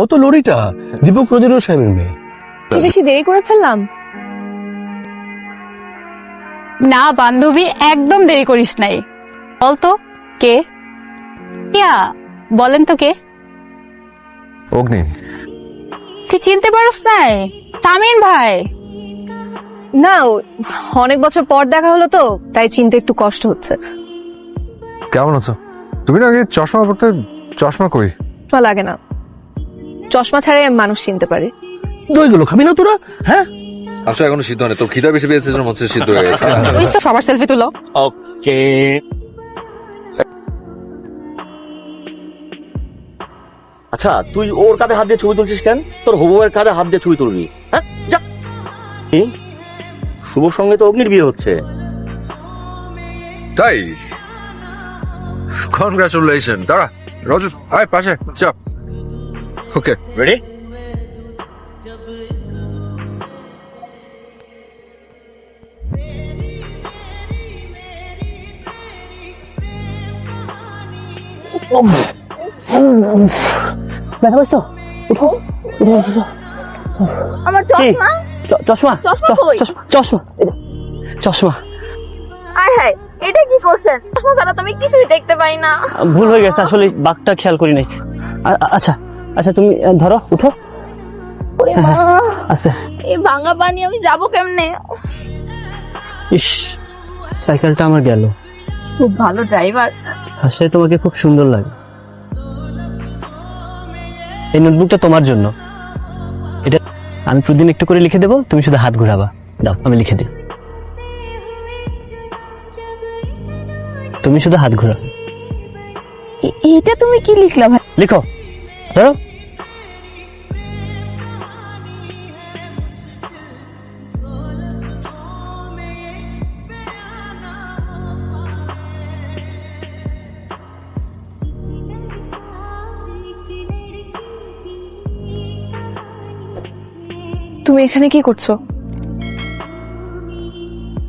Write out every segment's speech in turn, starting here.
ও তো লরিটা, দীপক রোজেরও সাহেবের মেয়ে। বেশি দেরি করে ফেললাম? না বান্ধবী, একদম দেরি করিস নাই। বলতো কে? ইয়া বলেন তো কে? অগ্নি। তুই চিনতে পারস নাই? তামিন ভাই। না, অনেক বছর পর দেখা হলো তো, তাই চিনতে একটু কষ্ট হচ্ছে। কেমন আছো? তুমি না আগে চশমা পড়তে, চশমা কই? চশমা লাগে না, চশমা ছাড়াই আমি মানুষ চিনতে পারি। দইগুলো খাবি না তোরা? হ্যাঁ, আসলে এখনো সিদ্ধ হয় না, তোর খিদা বেশি পেয়েছে জন্য হচ্ছে সিদ্ধ হয়ে গেছে। ওই তো সবার সেলফি তুলো। ওকে। আচ্ছা, তুই ওর কাঁধে হাত দিয়ে ছবি তুলছিস কেন? তোর হবুয়ের কাঁধে হাত দিয়ে ছবি তুলবি? হ্যাঁ, যা। কি? শুভর সঙ্গে তো অগ্নির বিয়ে হচ্ছে। তাই কনগ্রাচুলেশন। দাঁড়া রজত, আয় পাশে চাপ। Okay ready? ব্যথা পাইছো? উঠো, উঠো, উঠো। আমার কি? চশমা, চশমা চশমা কই? চশমা এই যে, চশমা। আয় হায়, এটা কি করছেন? চশমা ছাড়া তো আমি কিছুই দেখতে পাই না। ভুল হয়ে গেছে, আসলে বাঘটা খেয়াল করি নাই। আচ্ছা আচ্ছা, তুমি ধরো, উঠো। ওরে মা, আচ্ছা। এই ভাঙা পানি আমি যাবো কেমনে? ইস, সাইকেলটা আমার গেল। খুব ভালো ড্রাইভার। আসলে তোমাকে খুব সুন্দর লাগে। এই নোটবুকটা তোমার জন্য। এটা আমি প্রতিদিন একটু করে লিখে দেবো, তুমি শুধু হাত ঘুরাবা। দাও, আমি লিখে দিই। তুমি শুধু হাত ঘুরাও। এটা তুমি কি লিখলা ভাই? লিখো, ধরো। তুমি এখানে কি করছো?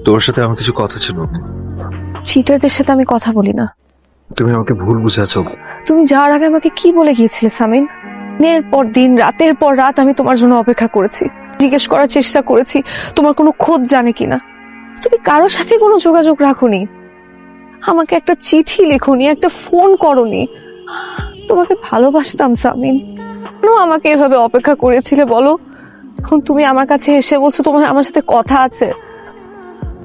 তোর সাথে আমার কিছু কথা ছিল। চিটারদের সাথে আমি কথা বলি না। তুমি আমাকে ভুল বুঝেছো। তুমি যাওয়ার আগে আমাকে কি বলে গিয়েছিলে সামিন? দিনের পর দিন, রাতের পর রাত আমি তোমার জন্য অপেক্ষা করেছি, জিজ্ঞেস করার চেষ্টা করেছি তোমার কোনো খোঁজ জানে কিনা। তুমি কারোর সাথে কোনো যোগাযোগ রাখোনি, আমাকে একটা চিঠি লেখোনি, একটা ফোন করোনি। তোমাকে ভালোবাসতাম সামিন, কেন আমাকে এভাবে অপেক্ষা করেছিলে বলো? এখন তুমি আমার কাছে এসে বলছো তোমার আমার সাথে কথা আছে।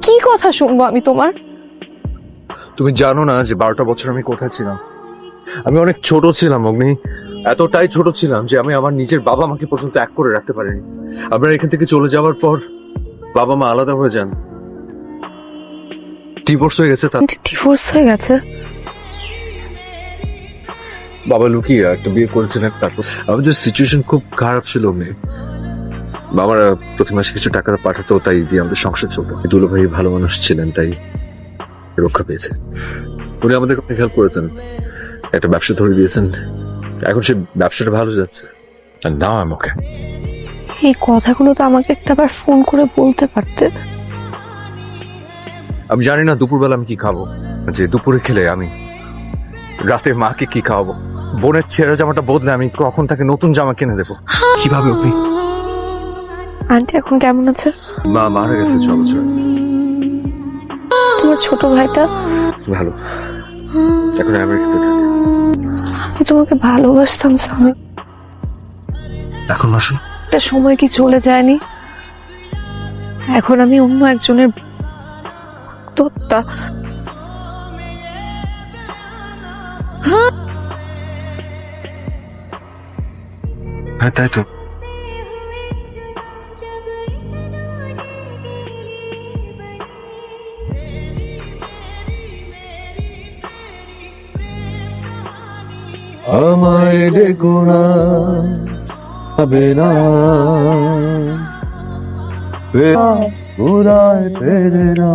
কি কথা শুনবো আমি তোমার? তুমি জানো না যে 12টা বছর আমি কোথায় ছিলাম? আমি অনেক ছোট ছিলাম অগ্নি, এতটাই ছোট ছিলাম যে আমি আমার নিজের বাবা মাকে পর্যন্ত এক করে রাখতে পারিনি। আমরা এখান থেকে চলে যাওয়ার পর বাবা মা আলাদা হয়ে যান, ডিভোর্স হয়ে গেছে। ডিভোর্স হয়ে গেছে? বাবা লুকিয়ে একটা বিয়ে করেছিলেন। তারপর আমাদের সিচুয়েশন খুব খারাপ ছিল অগ্নি। বাবার প্রতি মাসে কিছু টাকা পাঠাতো, তাই দিয়ে আমাদের সংসার চলতো। দুলো ভাই ভালো মানুষ ছিলেন, তাই রক্ষা পেয়েছে। উনি আমাদের অনেক হেল্প করেছেন, একটা ব্যবসা ধরে দিয়েছেন। এখন সে ব্যবসাটা ভালো যাচ্ছে। নাও আমাকে এই কথাগুলো তো আমাকে একটাবার ফোন করে বলতে পারতে। আমি জানি না দুপুরবেলা আমি কি খাবো, যে দুপুরে খেলে আমি রাতে মাকে কি খাওয়াবো, বোনের ছেঁড়া জামাটা বদলে আমি কখন তাকে নতুন জামা কিনে দেবো, কিভাবে অগ্নি? আন্টি এখন কেমন আছে? মা মারা গেছে 6 বছর। তোমার ছোট ভাইটা? ভালো, এখন আমেরিকাতে থাকে। আমি তোমাকে ভালোবাসতাম সামি। এখন আসুন। একটা সময় কি চলে যায়নি? এখন আমি অন্য একজনের তোত্তা। হ্যাঁ তাই তো। আমায় ডেকো না, হবে না, ঘুরায় ফেরে না।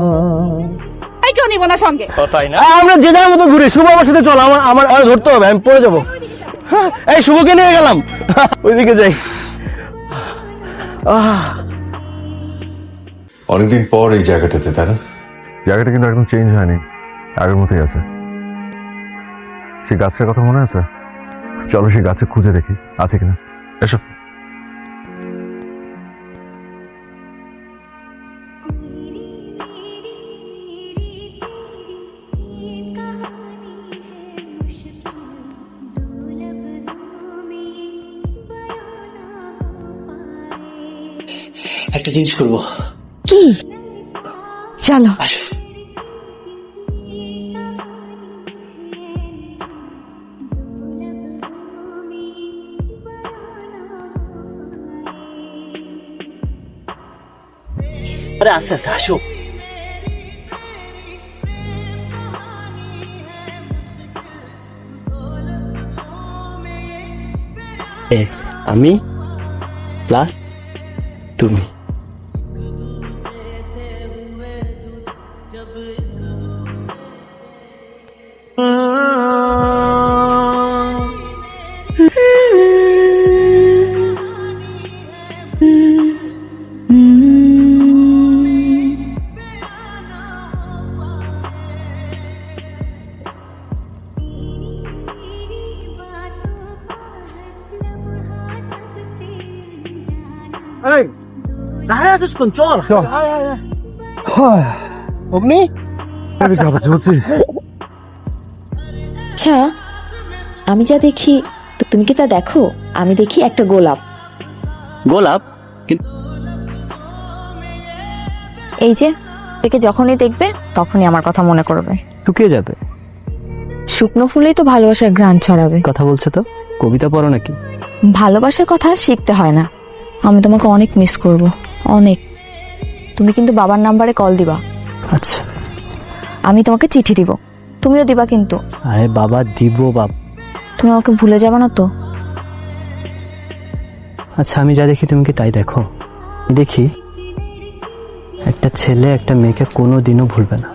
এই কেউ নিব না সঙ্গে। তাই না? আমরা যে যার মতো ঘুরি। শুভ আমার সাথে চল, আমার আমার আমার ধরতে হবে, আমি পড়ে যাবো। এই শুভকে নিয়ে গেলাম, ওইদিকে যাই। অনেকদিন পর এই জায়গাটাতে, তাই না? জায়গাটা কিন্তু একদম চেঞ্জ হয়নি, আগের মতোই আছে। সেই গাছের কথা মনে আছে? চলো সেই গাছে খুঁজে দেখি আছে কিনা। এসো। একটা জিনিস করবো। কি? চলো। আসো। আরে আস্তে আস্তে আসো। আমি প্লাস তুমি। দাঁড়ায় আছিস কোন? চল চল। অগ্নি, আচ্ছা, আমি যা দেখি তো তুমি কি তা দেখো? আমি দেখি একটা গোলাপ। গোলাপ? কিন্তু এই যে থেকে যখনই দেখবে তখনই আমার কথা মনে করবে। শুকিয়ে যাবে। শুকনো ফুলেই তো ভালোবাসার ঘ্রাণ ছড়াবে। কথা বলছে তো, কবিতা পড়ো নাকি? ভালোবাসার কথা শিখতে হয় না। আমি তোমাকে অনেক মিস করব, অনেক। তুমি কিন্তু বাবার নাম্বারে কল দিবা। আচ্ছা। আমি তোমাকে চিঠি দিব, তুমিও দিবা কিন্তু। আরে বাবা দিব বাপ। তুমি আমাকে ভুলে যাবে না তো? আচ্ছা, আমি যা দেখি তুমি কি তাই দেখো? দেখি একটা ছেলে একটা মেয়েকে কোনো দিনও ভুলবে না।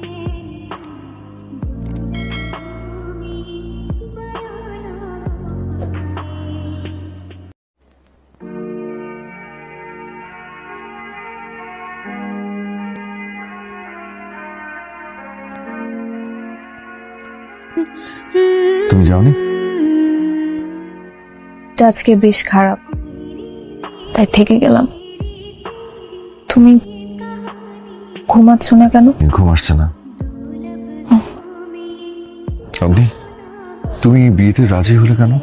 তুমি যাওনি? আজকে বেশ খারাপ, তাই থেকে গেলাম। তুমি ঘুমাচ্ছ না কেন? ঘুম আসছে না। অগ্নি, তুমি বিয়েতে রাজি হলে কেন?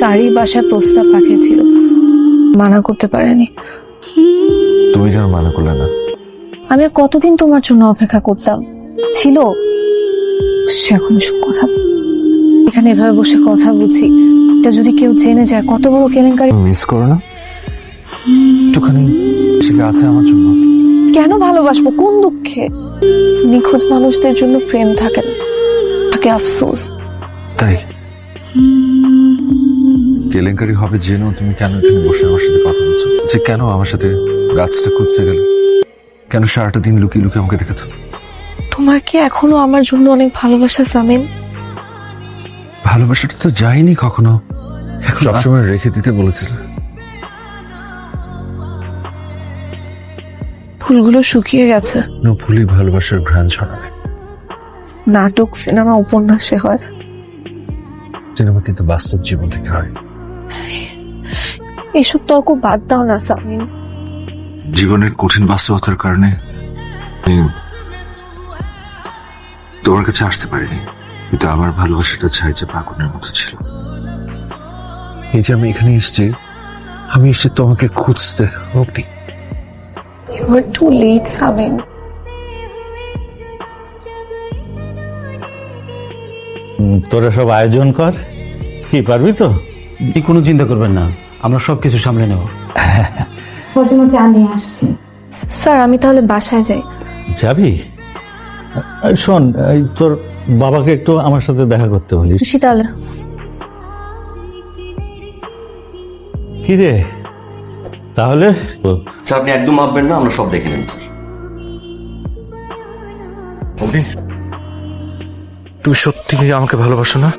তারই বাসায় প্রস্তাব পাঠিয়েছিল, মানা করতে পারেনি। তুমি কেন মানা করলে না? আমি আর কতদিন তোমার জন্য অপেক্ষা করতাম? ছিল সে এখন এসব কথা। এখানে এভাবে বসে কথা বলছি, এটা যদি কেউ জেনে যায় কত বড় কেলেঙ্কারি। মিস করো না একটুখানি? সে আছে আমার জন্য। কেন ভালোবাসবো? কোন দুঃখে? নিখোঁজ মানুষদের জন্য প্রেম থাকে না, থাকে আফসোস। তাই কেলেঙ্কারি হবে জেনেও তুমি কেন এখানে বসে আমার সাথে কথা বলছো? যে কেন আমার সাথে গাছটা খুঁজতে গেলে? কেন সারাটা দিন লুকিয়ে লুকিয়ে আমাকে দেখেছো? তোমার কি এখনো আমার জন্য অনেক ভালোবাসা সামিন? ভালোবাসাটা তো যায়নি কখনো, এখন সবসময় রেখে দিতে বলেছিলে। ফুলগুলো শুকিয়ে গেছে। ভুলি ভালোবাসার ঘ্রাণ ছড়াবে। নাটক, সিনেমা, উপন্যাসে হয়, সিনেমা কিন্তু বাস্তব জীবন থেকে হয়। এসব তর্ক বাদ দাও না সামিন। জীবনের কঠিন বাস্তবতার কারণে আমি তোমার কাছে আসতে পারিনি, কিন্তু আমার ভালোবাসাটা ছাই যে আগুনের মতো ছিল। এই যে আমি এখানে এসেছি, আমি এসে তোমাকে খুঁজতে। অগ্নি, You are too late, Samin. তোরা সব আয়োজন কর, কি পারবি তো? কোনো চিন্তা করবেন না, আমরা সবকিছু সামলে নেব। স্যার, আমি তাহলে বাসায় যাই। যাবি? শোন, এই তোর বাবাকে একটু আমার সাথে দেখা করতে বলিস। খুশি তাহলে। কি রে, তাহলে স্যার আপনি একদম ভাববেন না, আমরা সব দেখে নেব। অগ্নি, তুমি সত্যি আমাকে ভালোবাসো না?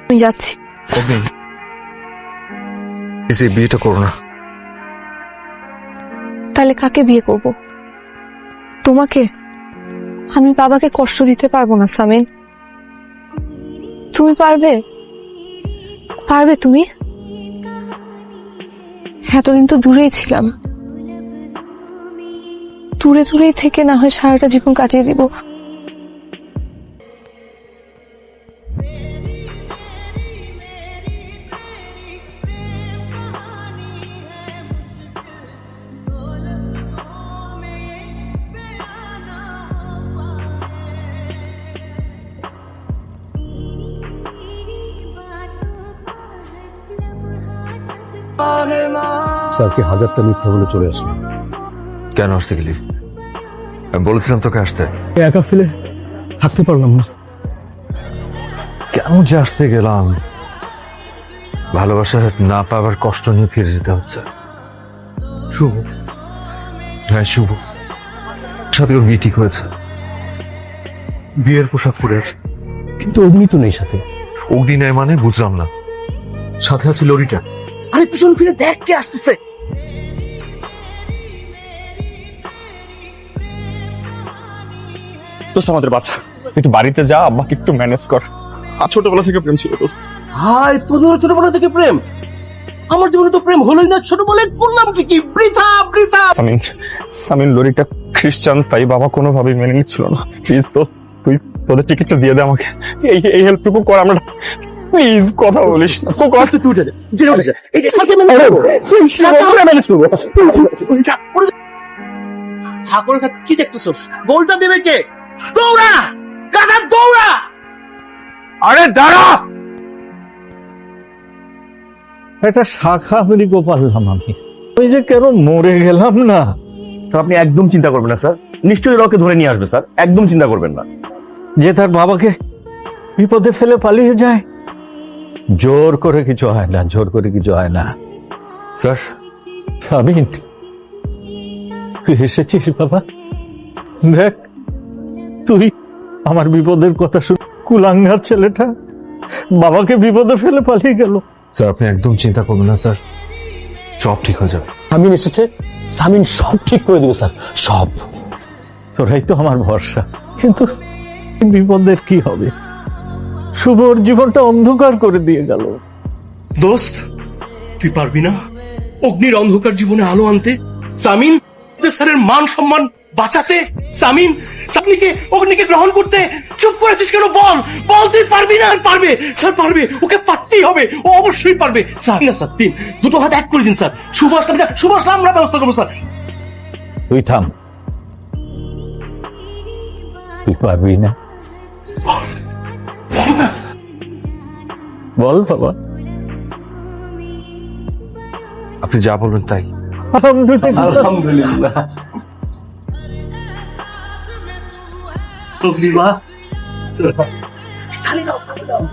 আমি যাচ্ছি। অগ্নি, প্লিজ এই বিয়েটা করো না। তাহলে কাকে বিয়ে করব? তোমাকে? আমি বাবাকে কষ্ট দিতে পারবো না সামিন। তুমি পারবে? পারবে তুমি? এতদিন তো দূরেই ছিলাম, দূরে দূরেই থেকে না হয় সারাটা জীবন কাটিয়ে দিব। স্যারকে হাজারটা মিথ্যা বলে চলে আসলাম। কেন আসতে গেলি? আমি বলেছিলাম তোকে আসতে। একা ফেলে থাকতে পারলাম না। কেন যে আসতে গেলাম? ভালোবাসার না পাওয়ার কষ্ট নিয়ে ফিরে যেতে হচ্ছে। শুভ, হ্যাঁ শুভ, সাথে ওর বিয়ে ঠিক হয়েছে, বিয়ের পোশাক পরে আছে। কিন্তু অগ্নি তো নেই সাথে। অগ্নি নেয় মানে বুঝলাম না। সাথে আছে লরিটা। আরে পিছন ফিরে দেখ কে আসতেছে। দোস্ত আমাদের বাচ্চা, একটু বাড়িতে যা, আব্বাকে একটু ম্যানেজ কর। আর ছোটবেলা থেকে প্রেম ছিল দোস্ত। হাই, তোদের ছোটবেলা থেকে প্রেম? আমার জীবনে তো প্রেম হলোই না। ছোটবেলায় বললাম কি বৃথা বৃথা। সামিন লরিটা খ্রিস্টান, তাই বাবা কোনোভাবেই মেনে নিচ্ছিল না। প্লিজ দোস্ত, তুই তোদের টিকিটটা দিয়ে দে আমাকে। এই হেল্পটুকু কর। আমরা প্লিজ কথা বলিস না। তুই উঠে যা, উঠে যা। এই সাথে ম্যানেজ করবো। হা করে থাক, কি দেখতেছস? গোলটা দেবে কে? দৌড়া গাধা, দৌড়া। আরে দাঁড়া! একটা শাখা বেরিয়ে পারলাম আমি। ওই যে কেন মরে গেলাম না। আপনি একদম চিন্তা করবেন না স্যার, নিশ্চয়ই ওকে ধরে নিয়ে আসবে স্যার, একদম চিন্তা করবেন না। যে তার বাবাকে বিপদে ফেলে পালিয়ে যায়, জোর করে কিছু হয় না, জোর করে কিছু হয় না। স্যার, আমিন, তুই এসেছিস বাবা? দেখ, তুই আমার বিপদের কথা শুনে কুলাঙ্গার ছেলেটা বাবাকে বিপদে ফেলে পালিয়ে গেল। স্যার আপনি একদম চিন্তা করবেন না স্যার, সব ঠিক হয়ে যাবে। সামিন এসেছে, সামিন সব ঠিক করে দিবে স্যার, সব। তোরাই তো আমার ভরসা। কিন্তু বিপদের কি হবে? শুভর জীবনটা অন্ধকার করে দিয়ে গেল। দোস্ত, তুই পারবি না অগ্নির অন্ধকার জীবনে আলো আনতে? সামিন স্যারের মান সম্মান বাঁচাতে? সামিন সামনিকে অগ্নিকে গ্রহণ করতে? চুপ করেছিস কেন? বল বল, তুই পারবি না? পারবে স্যার, পারবে। ওকে পারতেই হবে, ও অবশ্যই পারবে স্যার। না স্যার, দিন দুটো হাত এক করে দিন স্যার। শুভ আসলাম, শুভ আসলাম, আমরা ব্যবস্থা করবো স্যার। তুই থাম, তুই পারবি না। বল বাবা। আপনি যা বলবেন তাই। আলহামদুলিল্লাহ।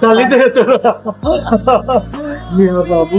তালি দে তোরা। বাবু